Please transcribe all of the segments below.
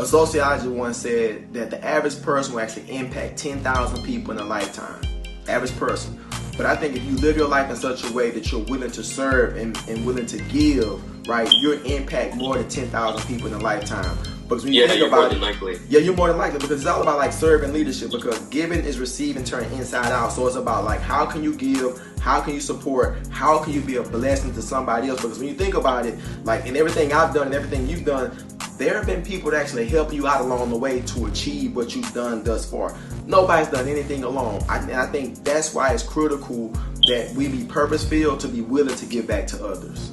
A sociologist once said that the average person will actually impact 10,000 people in a lifetime. Average person. But I think if you live your life in such a way that you're willing to serve and willing to give, right, you'll impact more than 10,000 people in a lifetime. Because when you think about it, yeah, you're more than likely, because it's all about like serving leadership, because giving is receiving turned inside out. So it's about like, how can you give, how can you support, how can you be a blessing to somebody else? Because when you think about it, like in everything I've done and everything you've done, there have been people that actually help you out along the way to achieve what you've done thus far. Nobody's done anything alone. And I think that's why it's critical that we be purpose-filled to be willing to give back to others.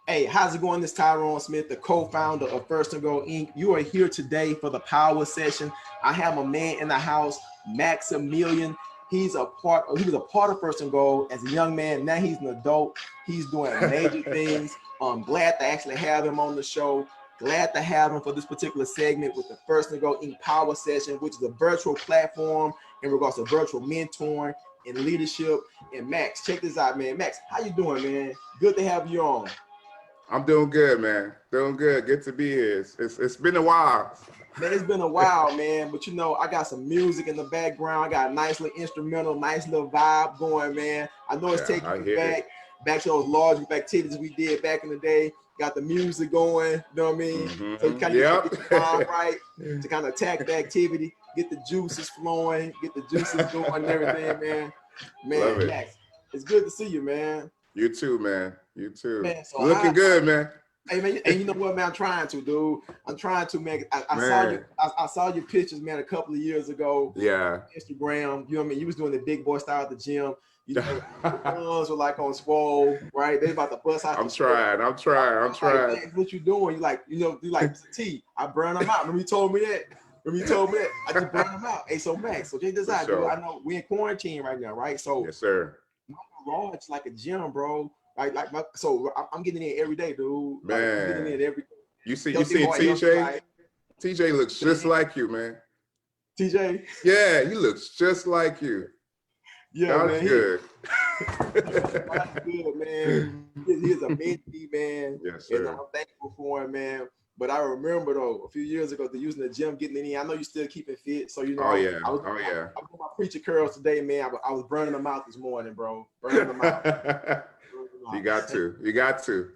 Hey, how's it going? This is Tyrone Smith, the co-founder of First and Go Inc. You are here today for the power session. I have a man in the house, Maximillian. He was a part of First and Go as a young man. Now he's an adult. He's doing major things. I'm glad to actually have him on the show. Glad to have him for this particular segment with the First and Go Inc. Power Session, which is a virtual platform in regards to virtual mentoring and leadership. And Max, check this out, man. Max, how you doing, man? Good to have you on. I'm doing good, man. Doing good. Good to be here. It's been a while. Man, it's been a while, man. But you know, I got some music in the background. I got a nice little instrumental, nice little vibe going, man. I know it's taking you back to those large group activities we did back in the day. Got the music going, you know what I mean? Mm-hmm. So you kind of get the vibe right to kind of attack the activity, get the juices flowing, get the juices going and everything, man. Man, Max, it's good to see you, man. You too, man. You too. Man, so looking good, man. Hey, man, and you know what, man? I'm trying to, dude. I'm trying to, man. I saw your pictures, man, a couple of years ago. Yeah. Instagram, you know what I mean? You was doing the big boy style at the gym. You know, the guns were like on swole, right? They about to bust out. I'm trying. Like, what you doing? You like T. I burn them out. Remember you told me that? I just burn them out. Hey, so Max, so check this out, dude. I know we in quarantine right now, right? So yes, sir. My garage is like a gym, bro. So I'm getting in every day, dude. Man, I'm getting in every day. You see TJ? TJ looks just like you, man. TJ? Yeah, he looks just like you. Yeah, that's man. Good. That's good, man. He's a mentee, man. Yes, sir. And I'm thankful for him, man. But I remember though, a few years ago, using the gym, getting in. I know you still keeping fit, so you know. I was with my preacher curls today, man. I was burning them out this morning, bro. Burning them out. You got to.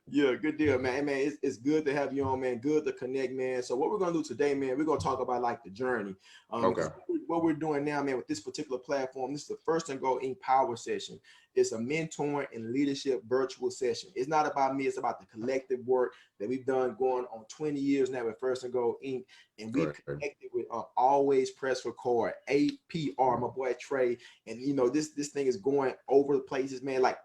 Yeah, good deal, man. Hey, man, it's good to have you on, man. Good to connect, man. So what we're gonna do today, man, we're gonna talk about like the journey. Okay. What we're doing now, man, with this particular platform, this is the First and Go Inc. Power Session. It's a mentoring and leadership virtual session. It's not about me, it's about the collective work that we've done going on 20 years now with First and Go Inc. And we connected with Always Press Record, APR, my boy Trey. And you know, this thing is going over the places, man. Like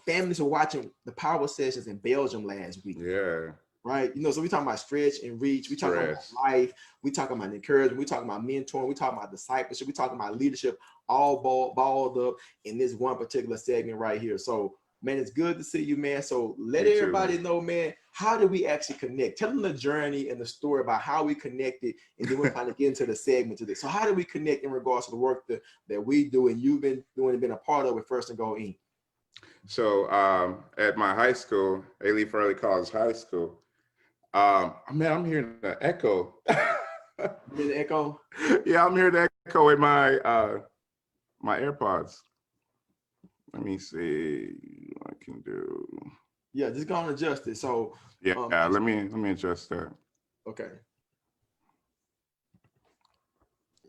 families are watching the power sessions in Belgium last week. Yeah. Right. You know, so we talking about stretch and reach. We talking about life. We talking about encouragement. We talking about mentoring. We talking about discipleship. We talking about leadership, all balled up in this one particular segment right here. So, man, it's good to see you, man. So let everybody know, man, how did we actually connect? Tell them the journey and the story about how we connected, and then we'll kind of get into the segment today. So how did we connect in regards to the work that we do and you've been doing and been a part of with First and Go Inc.? So at my high school, Leaf Early College High School, man, I'm hearing the echo. You hear the echo? Yeah, I'm hearing the echo with my my AirPods. Let me see what I can do. Yeah, just go and adjust it. So let me adjust that. Okay.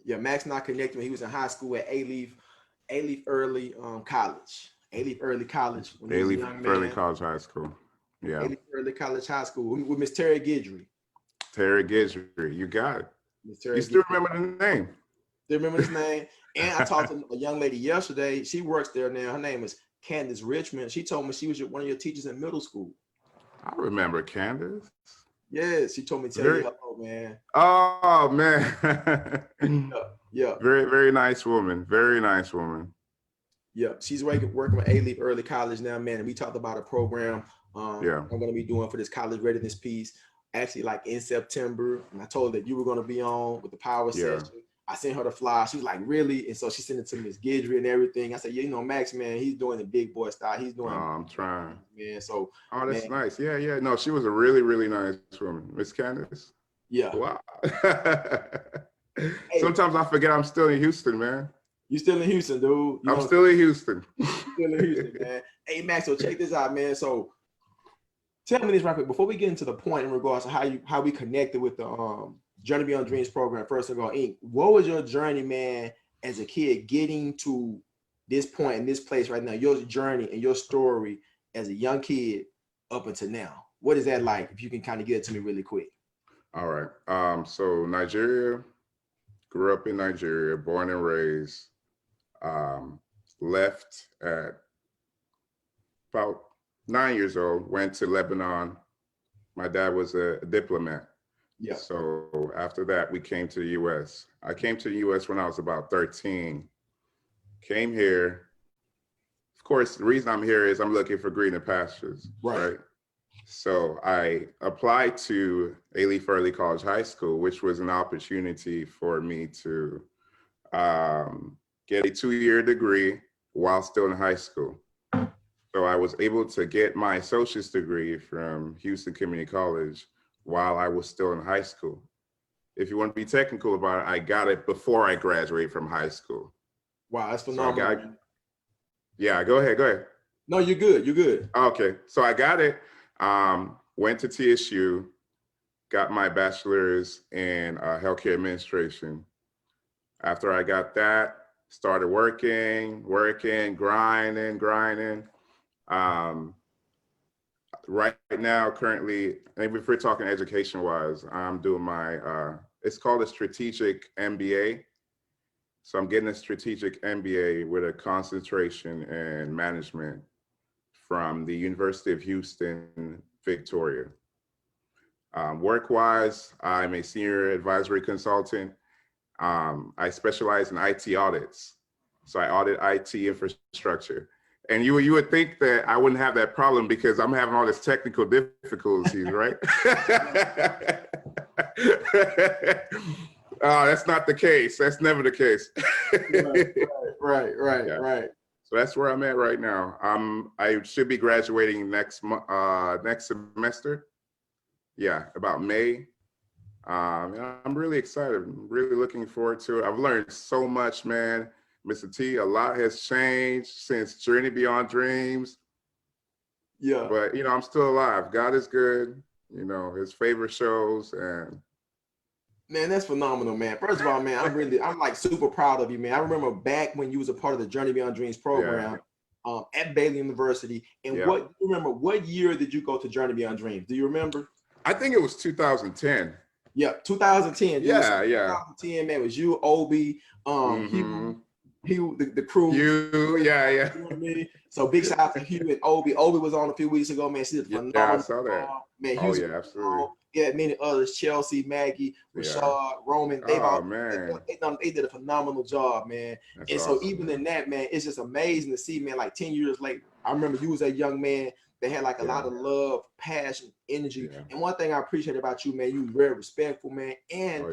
Yeah, Max not connected when he was in high school at A-Leaf Early College. A-Leaf Early College. A-Leaf Early College High School. Yeah. A-Leaf Early College High School with Miss Terry Guidry. Terry Guidry, you got it. You still remember the name? Still remember his name. And I talked to a young lady yesterday. She works there now. Her name is Candice Richmond. She told me she was one of your teachers in middle school. I remember Candice. Yes, she told me to tell you hello, man. Oh man. Yeah. Very, very nice woman. Very nice woman. Yeah, she's working with A-Leaf Early College now, man. And we talked about a program I'm going to be doing for this college readiness piece, actually like in September. And I told her that you were going to be on with the power session. I sent her the flyer. She was like, really? And so she sent it to Miss Gidry and everything. I said, yeah, you know, Max, man, he's doing the big boy style. He's doing. I'm trying. Man, so. Oh, that's man, nice. Yeah, yeah. No, she was a really, really nice woman. Miss Candace. Yeah. Wow. Hey, sometimes I forget I'm still in Houston, man. You still in Houston, dude. I'm still in Houston. Still in Houston, man. Hey, Max, so check this out, man. So tell me this right quick before we get into the point in regards to how we connected with the Journey Beyond Dreams program, First and Go Inc. What was your journey, man, as a kid getting to this point in this place right now? Your journey and your story as a young kid up until now. What is that like? If you can kind of get it to me really quick. All right. So Nigeria, grew up in Nigeria, born and raised. Left at about 9 years old, went to Lebanon. My dad was a diplomat. Yeah. So after that, we came to the US. I came to the US when I was about 13. Came here. Of course, the reason I'm here is I'm looking for greener pastures, right? So I applied to Alief Early College High School, which was an opportunity for me to get a 2-year degree while still in high school. So I was able to get my associate's degree from Houston Community College while I was still in high school. If you want to be technical about it, I got it before I graduated from high school. Wow, that's phenomenal. So yeah, go ahead. No, you're good. You're good. Okay, so I got it. Went to TSU, got my bachelor's in healthcare administration. After I got that, started working, grinding. Right now, currently, maybe if we're talking education-wise, I'm doing my, it's called a strategic MBA. So I'm getting a strategic MBA with a concentration in management from the University of Houston, Victoria. Work-wise, I'm a senior advisory consultant. I specialize in IT audits. So I audit IT infrastructure. And you would think that I wouldn't have that problem because I'm having all this technical difficulties, right? That's not the case. That's never the case. Right. Yeah. So that's where I'm at right now. I should be graduating next semester. Yeah, about May. I'm really excited. I'm really looking forward to it. I've learned so much, man. Mr. T, a lot has changed since Journey Beyond Dreams. Yeah. But, I'm still alive. God is good. His favor shows. And man, that's phenomenal, man. First of all, man, I'm like super proud of you, man. I remember back when you was a part of the Journey Beyond Dreams program at Baylor University. And what year did you go to Journey Beyond Dreams? Do you remember? I think it was 2010. Yeah, 2010. Yeah. 2010, man, it was you, Obi, Hugh, the crew. Yeah. You know what I mean? So big shout out to Hugh and Obi. Obi was on a few weeks ago, man. She did phenomenal. Yeah, I saw that. Man, absolutely. Yeah, many others, Chelsea, Maggie, Rashad, Roman. They did a phenomenal job, man. That's awesome, so even in that, man, it's just amazing to see, man, like 10 years later, I remember you was that young man that had like a lot of love, passion, energy. Yeah. And one thing I appreciate about you, man, you were very respectful, man. And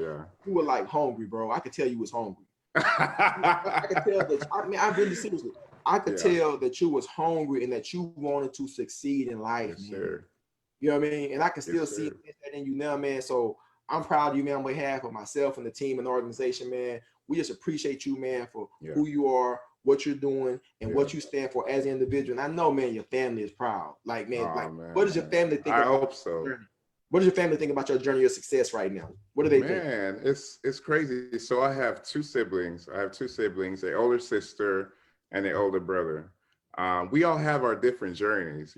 you were like hungry, bro. I could tell you was hungry. I could tell that, I really seriously, I could tell that you was hungry and that you wanted to succeed in life, yes, man. Sir. You know what I mean? And I can still see that in you now, man. So I'm proud of you, man, on behalf of myself and the team and the organization, man. We just appreciate you, man, for who you are, what you're doing, and what you stand for as an individual. And I know, man, your family is proud. Like, man, man, what does your family think about I hope so. Your journey? What does your family think about your journey, your success right now? What do they think? Man, it's crazy. So I have two siblings. An older sister and an older brother. We all have our different journeys,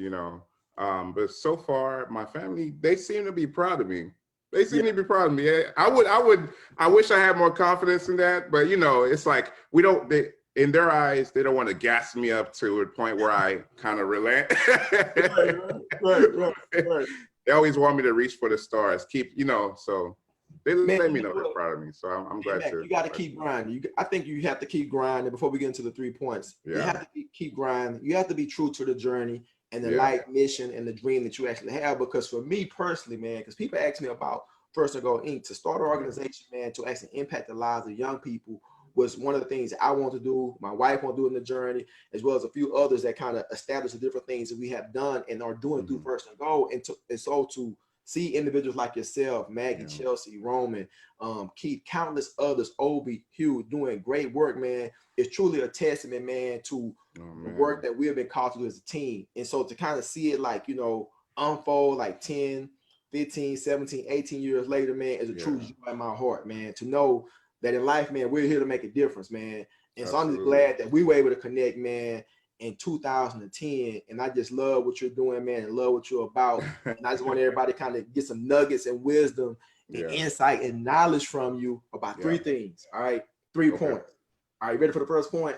but so far, my family, they seem to be proud of me. They seem to be proud of me. I wish I had more confidence in that, but it's like in their eyes, they don't want to gas me up to a point where I kind of relent. Right. They always want me to reach for the stars. So they let me know they're proud of me. So I'm glad to. You got to keep grinding. I think you have to keep grinding before we get into the 3 points. You have to keep grinding. You have to be true to the journey and the life mission and the dream that you actually have. Because for me personally, man, because people ask me about First and Goal Inc. to start an organization, man, to actually impact the lives of young people was one of the things that I want to do. My wife want to do in the journey, as well as a few others that kind of establish the different things that we have done and are doing through First and Goal. And so to see individuals like yourself, Maggie, Chelsea, Roman, Keith, countless others, Obi, Hugh, doing great work, man, it's truly a testament, man, to the work that we have been called to do as a team. And so to kind of see it like, you know, unfold like 10, 15, 17, 18 years later, man, is a true joy in my heart, man, to know that in life, man, we're here to make a difference, man. And so I'm just glad that we were able to connect, man, in 2010. And I just love what you're doing, man, and love what you're about. And I just want everybody to kind of get some nuggets and wisdom and insight and knowledge from you about three things. All right. 3 points. All right, you ready for the first point?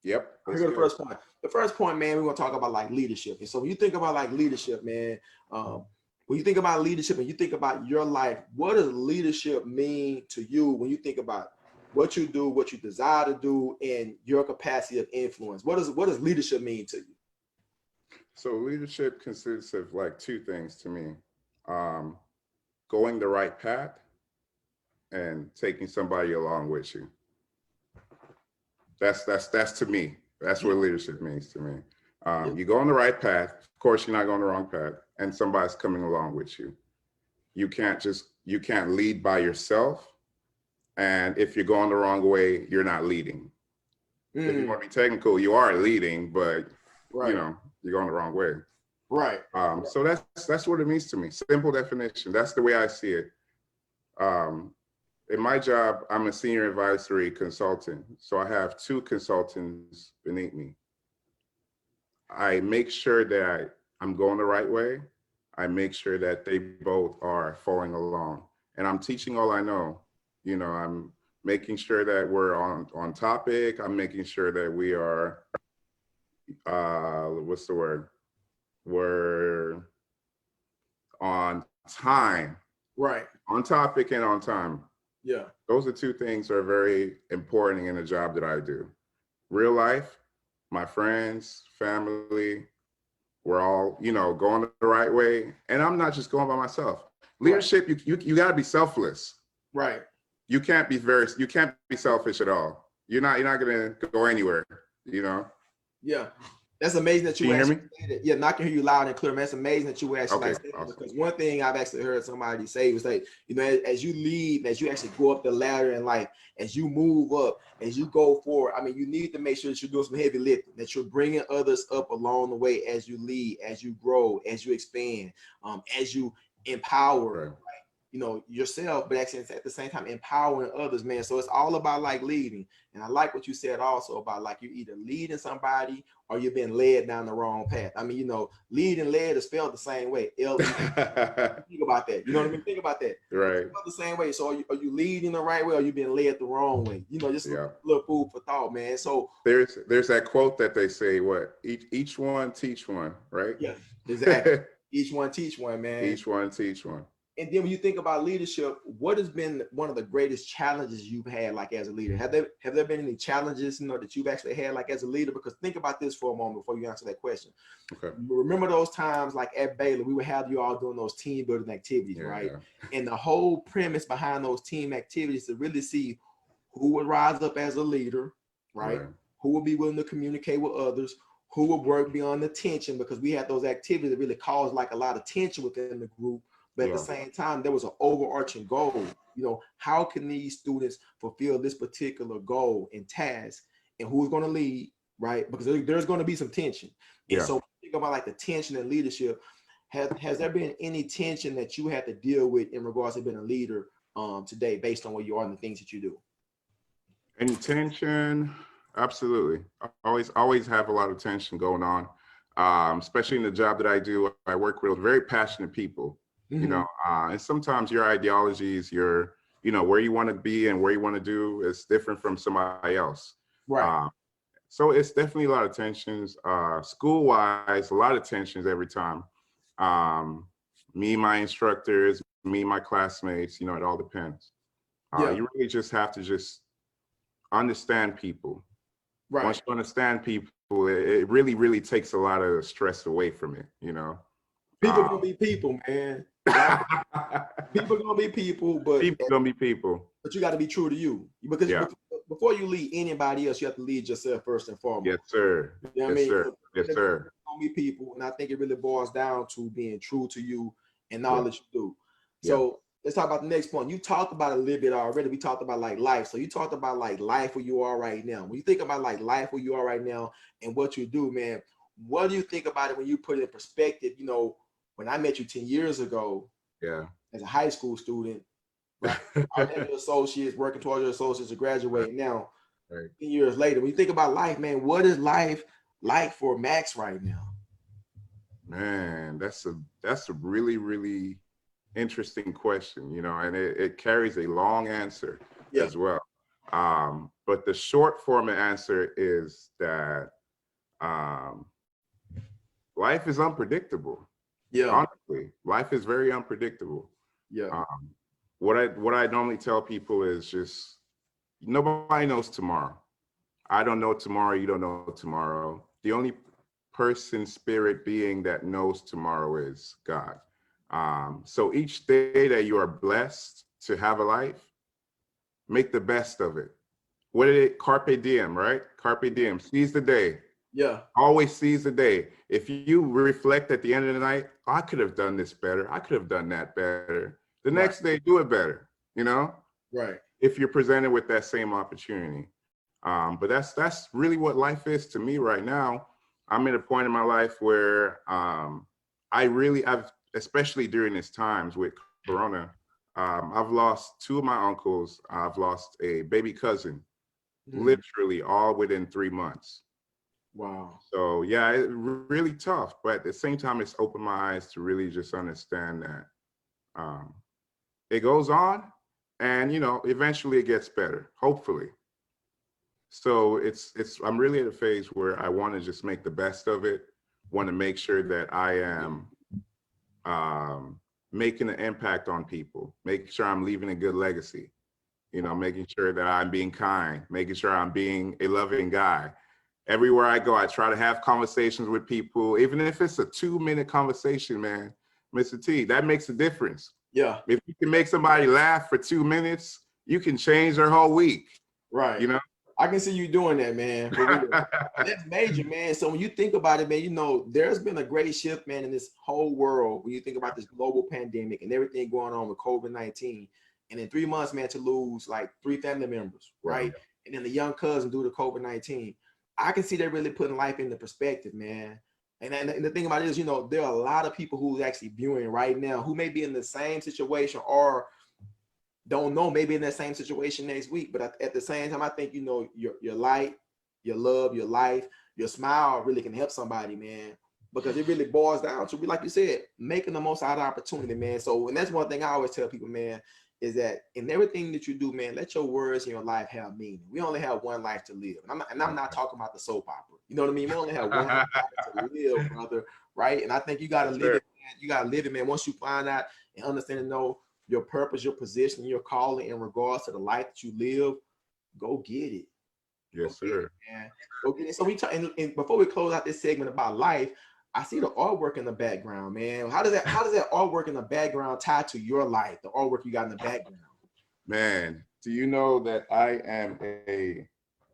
Yep. Here's the first point. The first point, man, we're going to talk about like leadership. And so when you think about like leadership, man, when you think about leadership and you think about your life, what does leadership mean to you when you think about what you do, what you desire to do, and your capacity of influence? What does leadership mean to you? So leadership consists of like two things to me. Going the right path and taking somebody along with you. That's to me. That's what leadership means to me. You go on the right path. Of course, you're not going the wrong path, and somebody's coming along with you. You can't lead by yourself. And if you're going the wrong way, you're not leading. If you want to be technical, you are leading, but you know, you're going the wrong way. Right. So that's what it means to me. Simple definition. That's the way I see it. In my job, I'm a senior advisory consultant. So I have 2 consultants beneath me. I make sure that I'm going the right way. I make sure that they both are following along. And I'm teaching all I know. You know, I'm making sure that we're on topic. I'm making sure that we are, what's the word? We're on time. Right. On topic and on time. Yeah. Those are 2 things that are very important in the job that I do. Real life, my friends, family, we're all, you know, going the right way. And I'm not just going by myself. Leadership, you got to be selfless. Right. You can't be selfish at all. You're not going to go anywhere, you know? Yeah. That's amazing that you actually said it. Yeah, and I can hear you loud and clear, man. It's amazing that you actually said it, because one thing I've actually heard somebody say was like, you know, as you lead, as you actually go up the ladder and like, as you move up, as you go forward, I mean, you need to make sure that you're doing some heavy lifting, that you're bringing others up along the way as you lead, as you grow, as you expand, as you empower, you know, yourself, but actually at the same time empowering others, man. So it's all about like leading. And I like what you said also about like you're either leading somebody or you're being led down the wrong path. I mean, you know, lead and led is spelled the same way. Think about that. You know what I mean? Think about that. Right. It's spelled the same way. So are you leading the right way or are you being led the wrong way? You know, just a little food for thought, man. So there's that quote that they say, what? Each one teach one, right? Yeah, exactly. Each one teach one, man. Each one teach one. And then when you think about leadership, what has been one of the greatest challenges you've had like as a leader? Have there been any challenges, you know, that you've actually had like as a leader? Because think about this for a moment before you answer that question. Okay. Remember those times like at Baylor, we would have you all doing those team building activities, right? And the whole premise behind those team activities to really see who would rise up as a leader, right? Who would be willing to communicate with others, who would work beyond the tension, because we had those activities that really caused like a lot of tension within the group. But at the same time, there was an overarching goal. You know, how can these students fulfill this particular goal and task, and who's going to lead, right? Because there's going to be some tension. And so think about like the tension in leadership. Has there been any tension that you had to deal with in regards to being a leader today, based on where you are and the things that you do? Any tension? Absolutely. I always have a lot of tension going on, especially in the job that I do. I work with very passionate people. You know, and sometimes your ideologies, you know, where you want to be and where you want to do is different from somebody else. Right. So it's definitely a lot of tensions. School-wise, a lot of tensions every time. Me, my instructors, me, my classmates, you know, it all depends. You really just have to just understand people. Right. Once you understand people, it really, really takes a lot of stress away from it, you know. People gonna be people, man. People gonna be people, but People gonna be people. But you got to be true to you, because before you lead anybody else, you have to lead yourself first and foremost. Yes, sir. You know what yes, I mean? sir. Yes, sir. Gonna be people, and I think it really boils down to being true to you and all that you do. Yeah. So let's talk about the next point. You talked about it a little bit already. We talked about like life. So you talked about like life where you are right now. When you think about like life where you are right now and what you do, man, what do you think about it when you put it in perspective? You know, when I met you 10 years ago, as a high school student, right? I had your associates, working towards your associates to graduate now. 10 years later, when you think about life, man, what is life like for Max right now? Man, that's a really, really interesting question, you know, and it carries a long answer as well. But the short form of answer is that life is unpredictable. Honestly, life is very unpredictable. What I normally tell people is just, nobody knows tomorrow. I don't know tomorrow. You don't know tomorrow. The only person, spirit, being that knows tomorrow is God. So each day that you are blessed to have a life, make the best of it. What did it? Carpe diem, right? Carpe diem. Seize the day. Always seize the day. If you reflect at the end of the night, oh, I could have done this better. I could have done that better. The next day, do it better. You know. If you're presented with that same opportunity. But that's really what life is to me right now. I'm at a point in my life where I've, especially during these times with Corona, I've lost two of my uncles. I've lost a baby cousin, literally all within 3 months. Wow. So yeah, it's really tough. But at the same time, it's opened my eyes to really just understand that it goes on, and you know, eventually it gets better, hopefully. So I'm really at a phase where I want to just make the best of it. Want to make sure that I am making an impact on people, making sure I'm leaving a good legacy, you know, making sure that I'm being kind, making sure I'm being a loving guy. Everywhere I go, I try to have conversations with people, even if it's a 2-minute conversation, man, Mr. T, that makes a difference. If you can make somebody laugh for 2 minutes, you can change their whole week. You know? I can see you doing that, man. For real. That's major, man. So when you think about it, man, you know, there's been a great shift, man, in this whole world. When you think about this global pandemic and everything going on with COVID-19, and in 3 months, man, to lose like 3 family members, right? And then the young cousin due to COVID-19, I can see that really putting life into perspective, man. And the thing about it is, you know, there are a lot of people who's actually viewing right now who may be in the same situation or don't know, maybe in that same situation next week. But at the same time, I think, you know, your light, your love, your life, your smile really can help somebody, man, because it really boils down to, like you said, making the most out of opportunity, man. So, and that's one thing I always tell people, man, is that in everything that you do, man, let your words in your life have meaning. We only have one life to live. And I'm not talking about the soap opera. You know what I mean? We only have one life to live, brother, right? And I think you got to live it, man. You got to live it, man. Once you find out and understand and know your purpose, your position, your calling in regards to the life that you live, go get it. Yes, sir. Man. Go get it. So we talk, and before we close out this segment about life, I see the artwork in the background, man. How does that artwork in the background tie to your life, the artwork you got in the background? Man, do you know that I am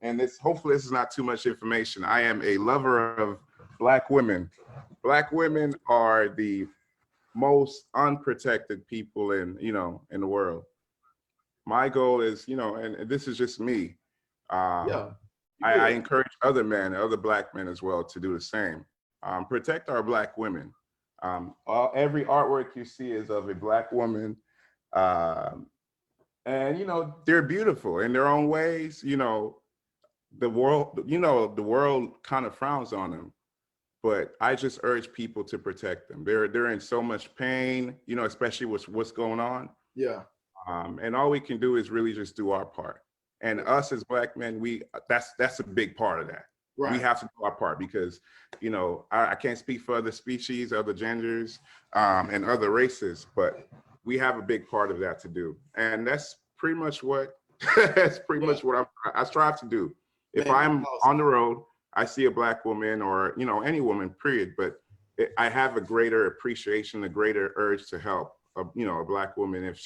and hopefully this is not too much information, I am a lover of Black women. Black women are the most unprotected people in the world. My goal is, and this is just me. I encourage other men, other Black men as well, to do the same. Protect our Black women. Every artwork you see is of a Black woman. And, they're beautiful in their own ways. The world kind of frowns on them. But I just urge people to protect them. They're in so much pain, especially with what's going on. And all we can do is really just do our part. And us as Black men, that's a big part of that. We have to do our part because, I can't speak for other species, other genders, and other races, but we have a big part of that to do. And that's pretty much what I strive to do. If I'm on the road, I see a Black woman or, any woman, period, but I have a greater appreciation, a greater urge to help a Black woman, if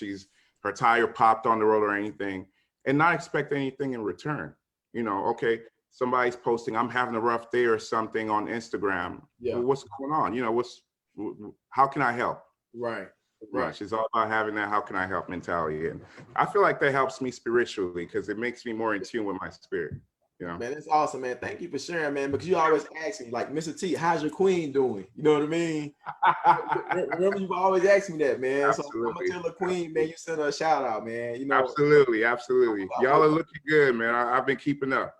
her tire popped on the road or anything, and not expect anything in return. Okay, somebody's posting, I'm having a rough day or something on Instagram. Yeah. Well, what's going on? How can I help? Right. Right. It's all about having that how can I help mentality. And I feel like that helps me spiritually because it makes me more in tune with my spirit. Man, that's awesome, man. Thank you for sharing, man, because you always ask me, like, Mr. T, how's your queen doing? You know what I mean? Remember, you've always asked me that, man. Absolutely. So I'm going to tell the queen, man, you send her a shout out, man. Absolutely. Y'all are looking good, man. I've been keeping up.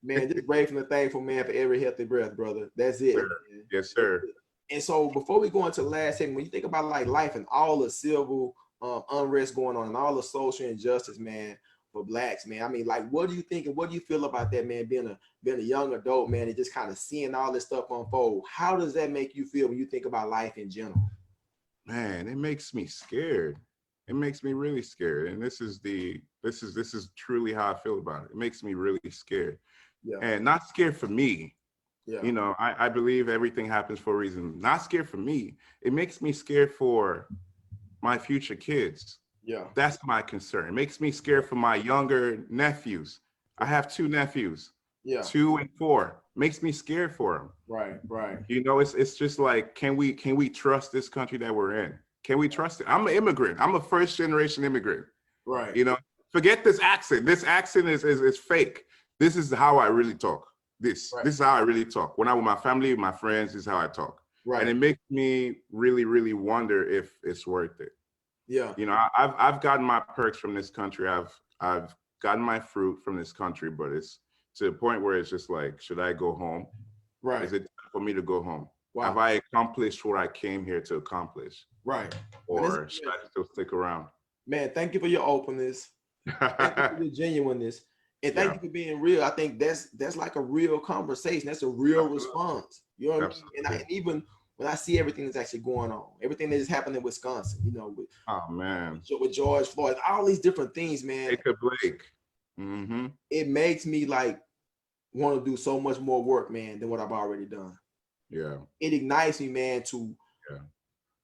Man, just grateful and thankful, man, for every healthy breath, brother. That's it. Sir. Yes, sir. And so before we go into the last segment, when you think about like life and all the civil unrest going on and all the social injustice, man, for Blacks, man, I mean, like, what do you think and what do you feel about that, man, being a young adult, man, and just kind of seeing all this stuff unfold? How does that make you feel when you think about life in general? Man, it makes me scared. It makes me really scared. And this is truly how I feel about it. It makes me really scared. Yeah. And not scared for me. Yeah. I believe everything happens for a reason. Not scared for me. It makes me scared for my future kids. Yeah. That's my concern. It makes me scared for my younger nephews. I have 2 nephews. Yeah. 2 and 4. Makes me scared for them. Right. It's just like, can we trust this country that we're in? Can we trust it? I'm an immigrant. I'm a first generation immigrant. Right. Forget this accent. This accent is fake. This is how I really talk. This is how I really talk. When I'm with my family, with my friends, this is how I talk. Right. And it makes me really, really wonder if it's worth it. Yeah. I've gotten my perks from this country. I've gotten my fruit from this country, but it's to the point where it's just like, should I go home? Right. Is it time for me to go home? Wow. Have I accomplished what I came here to accomplish? Right. Or should I still stick around? Man, thank you for your openness. Thank you for your genuineness. And thank you for being real. I think that's like a real conversation. That's a real response. You know what I mean? And even when I see everything that's actually going on, everything that just happened in Wisconsin, with George Floyd, all these different things, man. Jacob Blake. Mm-hmm. It makes me like want to do so much more work, man, than what I've already done. Yeah. It ignites me, man, to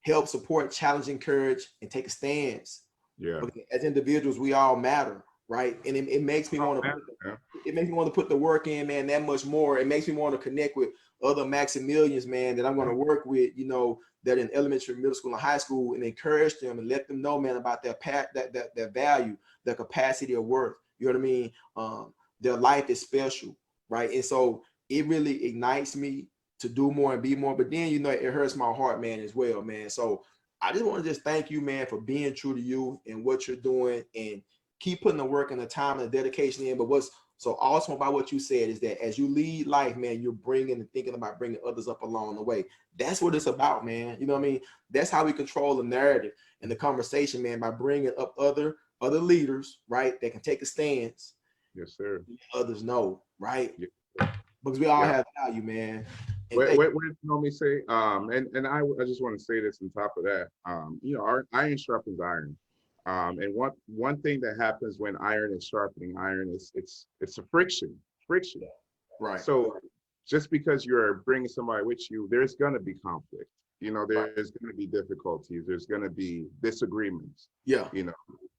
help support, challenge, encourage, and take a stance. Yeah. Because as individuals, we all matter. Right. And it makes me want to put the work in, man, that much more. It makes me want to connect with other Maximillians, man, that I'm going to work with, that in elementary, middle school, and high school, and encourage them and let them know, man, about their their value, their capacity of worth. You know what I mean? Their life is special. Right. And so it really ignites me to do more and be more. But then, it hurts my heart, man, as well, man. So I just want to just thank you, man, for being true to you and what you're doing, and keep putting the work and the time and the dedication in. But what's so awesome about what you said is that as you lead life, man, you're bringing and thinking about bringing others up along the way. That's what it's about, man. You know what I mean? That's how we control the narrative and the conversation, man, by bringing up other leaders, right, that can take a stance. Yes, sir. Others know, right? Yeah. Because we all have value, man. What did you know me say? And I just want to say this on top of that. Our iron sharpens iron. And one thing that happens when iron is sharpening iron is it's a friction. Right. So just because you're bringing somebody with you, there's going to be conflict. There's going to be difficulties. There's going to be disagreements. Yeah.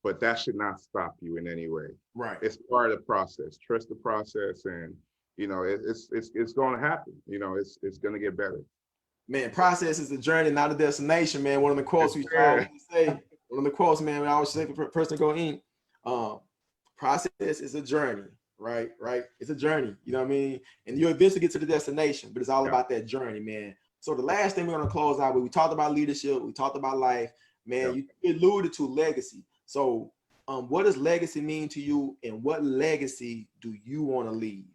But that should not stop you in any way. Right. It's part of the process. Trust the process, and it's going to happen. It's going to get better. Man, process is a journey, not a destination, man. One of the quotes we always say. One of the quotes, man, we always say for a person to go in, process is a journey, right? It's a journey, you know what I mean? And you eventually get to the destination, but it's all about that journey, man. So the last thing we're going to close out with, we talked about leadership, we talked about life, man, you alluded to legacy. So what does legacy mean to you, and what legacy do you want to leave?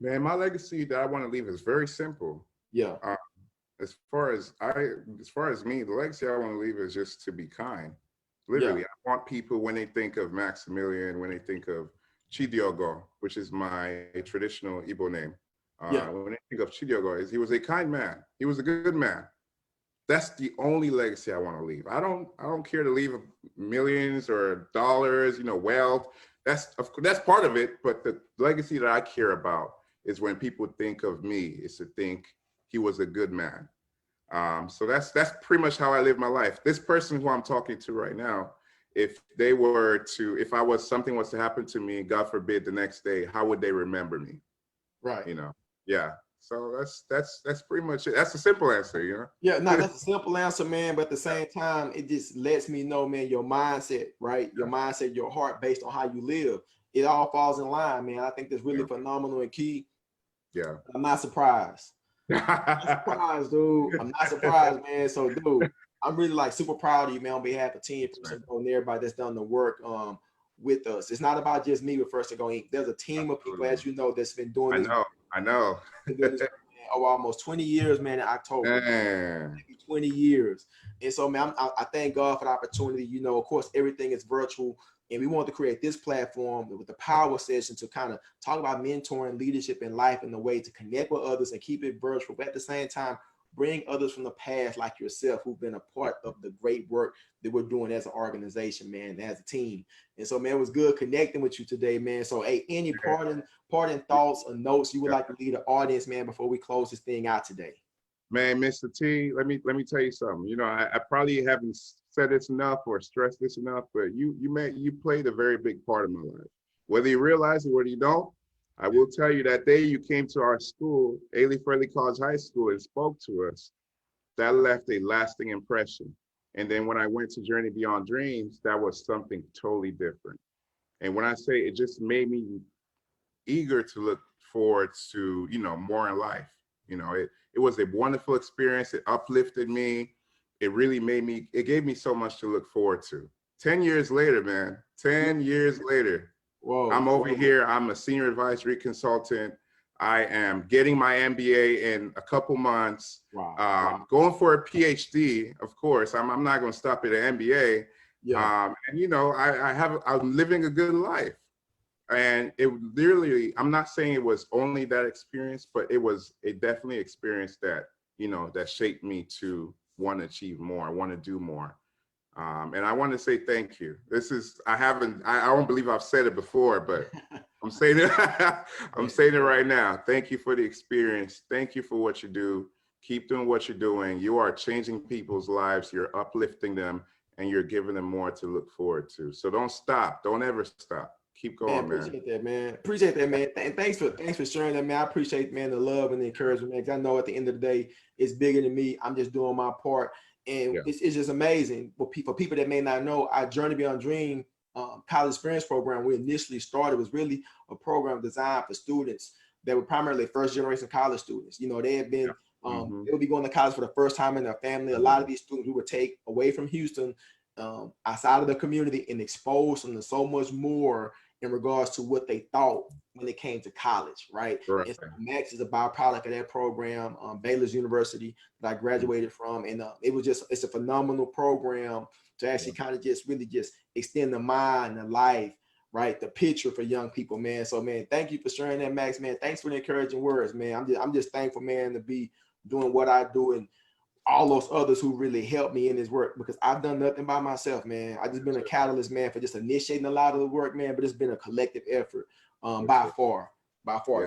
Man, my legacy that I want to leave is very simple. Yeah. As far as me, the legacy I want to leave is just to be kind. Literally, I want people, when they think of Maximillian, when they think of Chidiogo, which is my traditional Igbo name, when they think of Chidiogo, he was a kind man. He was a good man. That's the only legacy I want to leave. I don't care to leave millions or dollars, wealth. That's part of it, but the legacy that I care about is when people think of me, is to think he was a good man. So that's pretty much how I live my life. This person who I'm talking to right now, if something was to happen to me, God forbid, the next day, how would they remember me? Right. You know? Yeah. So that's pretty much it. That's a simple answer, you know? Yeah, no, that's a simple answer, man. But at the same time, it just lets me know, man, your mindset, right? Your mindset, your heart based on how you live. It all falls in line, man. I think that's really phenomenal and key. Yeah. I'm not surprised. I'm not surprised, dude. I'm not surprised, man. So, dude, I'm really like super proud of you, man, on behalf of Team First and Go and everybody that's done the work with us. It's not about just me with First and Go Inc. There's a team of people, as you know, that's been doing this. I know. Over almost 20 years, man, in October. Maybe 20 years. And so, man, I thank God for the opportunity. You know, of course, everything is virtual. And we want to create this platform with the power session to kind of talk about mentoring, leadership, in life, and the way to connect with others and keep it virtual. But at the same time, bring others from the past like yourself who've been a part of the great work that we're doing as an organization, man, as a team. And so, man, it was good connecting with you today, man. So, hey, any parting thoughts or notes you would like to leave the audience, man, before we close this thing out today? Man, Mr. T, let me tell you something. You know, I probably haven't said this enough or stressed this enough, but you played a very big part of my life. Whether you realize it, whether you don't, I will tell you that day you came to our school, Ailey Fairley College High School, and spoke to us, that left a lasting impression. And then when I went to Journey Beyond Dreams, that was something totally different. And when I say it just made me eager to look forward to, you know, more in life. You know, it was a wonderful experience. It uplifted me. It really it gave me so much to look forward to. 10 years later, man, 10 years later, whoa, I'm over here. I'm a senior advisory consultant. I am getting my MBA in a couple months. Wow. Going for a PhD, of course. I'm not going to stop at an MBA. Yeah. And you know, I'm living a good life. And it literally, I'm not saying it was only that experience, but it was a definitely experience that, you know, that shaped me to want to achieve more, want to do more. And I want to say thank you. I don't believe I've said it before, but I'm saying it, I'm saying it right now. Thank you for the experience. Thank you for what you do. Keep doing what you're doing. You are changing people's lives. You're uplifting them, and you're giving them more to look forward to. So don't stop. Don't ever stop. Keep going, man. Appreciate that, man. Appreciate that, man. And thanks for sharing that, man. I appreciate, man, the love and the encouragement, man. Because I know at the end of the day, it's bigger than me. I'm just doing my part. And it's just amazing. But for people that may not know, our Journey Beyond Dream college experience program we initially started was really a program designed for students that were primarily first generation college students. You know, they had been, they would be going to college for the first time in their family. A lot of these students we would take away from Houston, outside of the community, and expose them to so much more in regards to what they thought when it came to college, right? And so Max is a byproduct of that program, Baylor's University that I graduated from. And it's a phenomenal program to actually kind of really just extend the mind, the life, right? The picture for young people, man. So, man, thank you for sharing that, Max, man. Thanks for the encouraging words, man. I'm just thankful, man, to be doing what I do and all those others who really helped me in this work, because I've done nothing by myself, man. I just been a catalyst, man, for just initiating a lot of the work, man, but it's been a collective effort by far,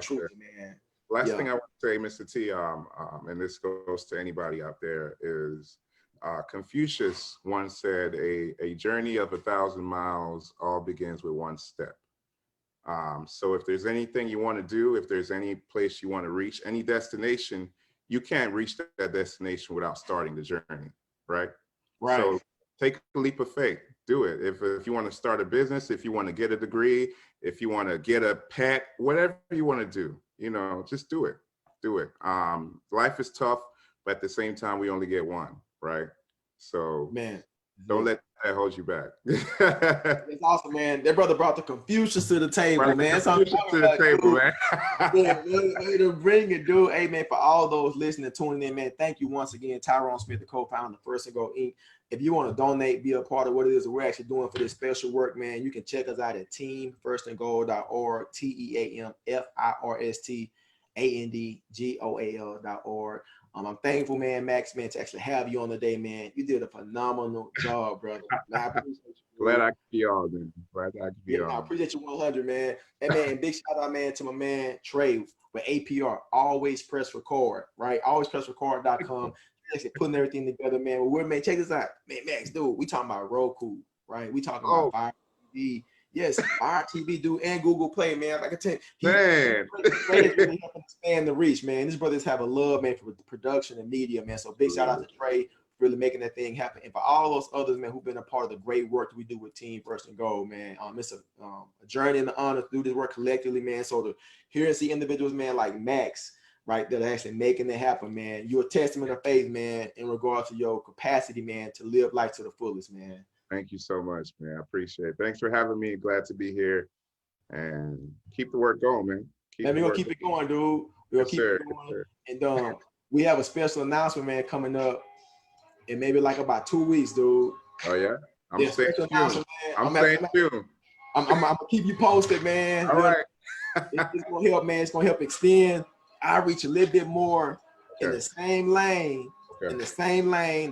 truly, man. Last thing I want to say, Mr. T, and this goes to anybody out there, is Confucius once said, a journey of 1,000 miles all begins with one step. So if there's anything you want to do, if there's any place you want to reach, any destination, you can't reach that destination without starting the journey, right? Right. So take a leap of faith, do it. If you want to start a business, if you want to get a degree, if you want to get a pet, whatever you want to do, you know, just do it, do it. Life is tough, but at the same time, we only get one, right? So, man, don't let that hold you back. It's awesome, man. That brother brought the Confucius to the table, man. Confucius to the table, man. Way to bring it, dude. Hey, man, for all those listening, tuning in, man, thank you once again, Tyrone Smith, the co-founder of First and Go Inc. If you want to donate, be a part of what it is that we're actually doing for this special work, man, you can check us out at teamfirstandgoal.org, TEAMFIRSTANDGOAL.org. I'm thankful, man, Max, man, to actually have you on the day, man. You did a phenomenal job, brother. Man, I appreciate you. Glad I could be on, man. Glad I could be on. I appreciate you 100, man. And man, big shout out, man, to my man Trey with APR. Always press record, right? Alwayspressrecord.com. actually putting everything together, man. Well, man, check this out, man. Max, dude, we talking about Roku, right? We talking about Fire TV. Yes, Fire TV, dude, and Google Play, man. Like I tell you, Man. Trey is really helping expand the reach, man. These brothers have a love, man, for production and media, man. So big shout out to Trey for really making that thing happen, and for all those others, man, who've been a part of the great work that we do with Team First and Goal, man. It's a journey and the honor to do this work collectively, man. So to hear and see individuals, man, like Max, right, that are actually making it happen, man. You're a testament of faith, man, in regard to your capacity, man, to live life to the fullest, man. Thank you so much, man. I appreciate it. Thanks for having me. Glad to be here. And keep the work going, man. We're gonna keep it going, dude. We're gonna keep it going. And we have a special announcement, man, coming up in maybe like about 2 weeks, dude. Oh yeah? I'm staying tuned. I'm gonna keep you posted, man. All right. It's gonna help, man. It's gonna help extend outreach a little bit more in the same lane, the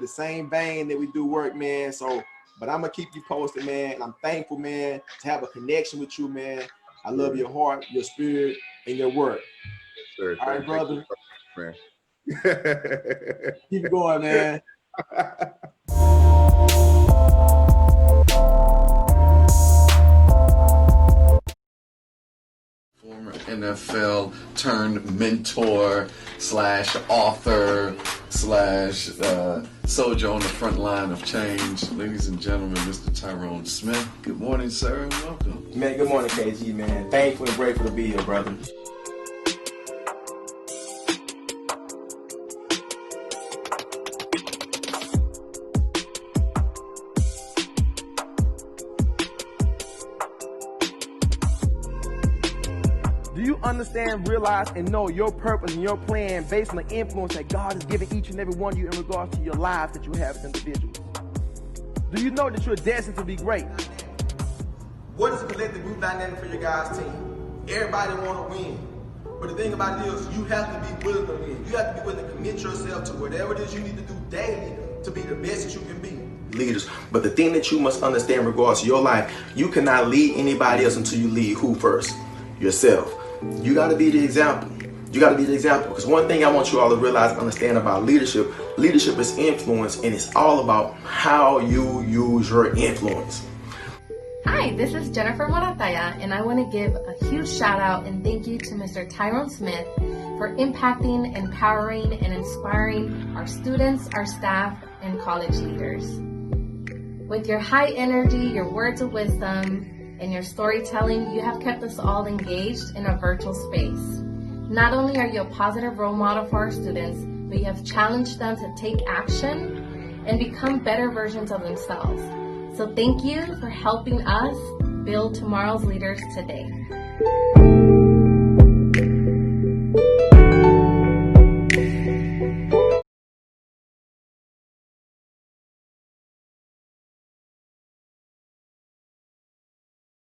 same vein that we do work, man. So, but I'm gonna keep you posted, man. And I'm thankful, man, to have a connection with you, man. I love your heart, your spirit, and your work. Sure, all right, brother. Man. Keep it going, man. Former NFL turned mentor slash author slash soldier on the front line of change. Ladies and gentlemen, Mr. Tyrone Smith. Good morning, sir, and welcome. Man, good morning, KG, man. Thankful and grateful to be here, brother. Do you understand, realize, and know your purpose and your plan based on the influence that God has given each and every one of you in regards to your lives that you have as individuals? Do you know that you're destined to be great? What is the collective group dynamic for your guys' team? Everybody want to win. But the thing about it is, you have to be willing to win. You have to be willing to commit yourself to whatever it is you need to do daily to be the best that you can be. Leaders. But the thing that you must understand in regards to your life, you cannot lead anybody else until you lead who first? Yourself. You got to be the example. You got to be the example. Because one thing I want you all to realize and understand about leadership, leadership is influence, and it's all about how you use your influence. Hi, this is Jennifer Morataya, and I want to give a huge shout out and thank you to Mr. Tyrone Smith for impacting, empowering, and inspiring our students, our staff, and college leaders. With your high energy, your words of wisdom, and your storytelling, you have kept us all engaged in a virtual space. Not only are you a positive role model for our students, but you have challenged them to take action and become better versions of themselves. So thank you for helping us build tomorrow's leaders today.